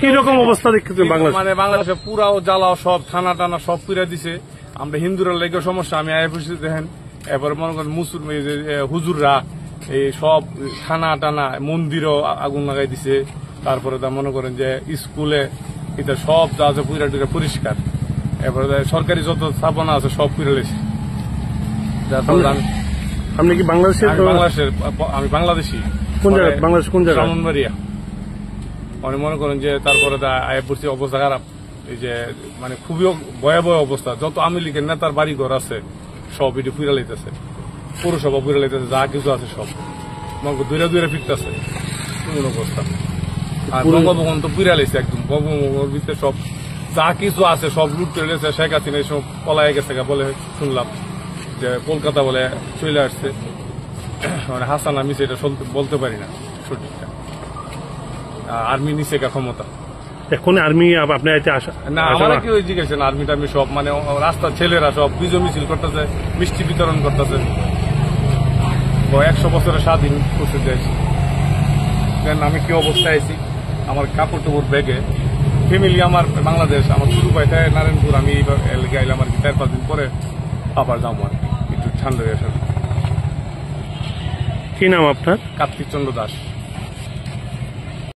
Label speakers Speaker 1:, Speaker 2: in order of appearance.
Speaker 1: কিরকম অবস্থা দেখতেছেন বাংলাদেশ?
Speaker 2: মানে বাংলাদেশে পুরাও জ্বালাও সব থানা টানা সব পুরা দিছে। আমরা হিন্দুরা লেগে সমস্যা, আমি আইএফসি দেখেন, এরপরে মনে করেন হুজুররা এই সব থানা টানা মন্দিরও আগুন লাগাই দিছে। তারপরে তা মনে করেন যে স্কুলে এটা সব যা আছে পুরা টুরা পরিষ্কার। এরপরে সরকারি যত স্থাপনা আছে সব পুরা লেছে।
Speaker 1: আপনি কি বাংলাদেশের?
Speaker 2: আমি বাংলাদেশি।
Speaker 1: কোন জায়গা? বাংলাদেশ কোন জায়গা?
Speaker 2: ব্রাহ্মণবাড়িয়া। মানে মনে করেন যে তারপরে আইএফসি অবস্থা খারাপ, এই যে মানে খুবই ভয়াবহ অবস্থা। যত আওয়ামী লীগের নেতার বাড়ি ঘর আছে সব এটি পুরা লাইতেছে, পৌরসভা পুরা লাইতেছে, যা কিছু আছে সব দূরে দূরে ফিরতেছে কোন অবস্থা। আর বঙ্গভবন তো পুরা লাইছে একদম, বঙ্গভবনের ভিতরে সব যা কিছু আছে সব লুট করে লেছে। শেখ হাসিনা সব পলায় গেছে বলে শুনলাম, যে কলকাতা বলে চলে আসছে। মানে হাসান আমি সেটা বলতে পারি না সঠিকটা। আর্মি নিচে ক্ষমতা
Speaker 1: এখন আর্মি আপনার আসা
Speaker 2: না, আমরা কি ওই জিজ্ঞেস আর্মি টার্মি সব মানে রাস্তার ছেলেরা সব বিজয় মিছিল করতেছে, মিষ্টি বিতরণ করতেছে। 100 বছরের স্বাধীন করতে চাইছি। আমি কি অবস্থায় আছি, আমার কাপড় টাপড় ব্যাগে, ফ্যামিলি আমার বাংলাদেশ, আমার ছোট ভাইটা নারায়ণপুর। আমি এলাকায় আইলাম আর কি 4-5 দিন পরে আবার যাবো আর কি, একটু ঠান্ডা হয়ে আসার।
Speaker 1: কি নাম আপনার?
Speaker 2: কার্তিক চন্দ্র দাস।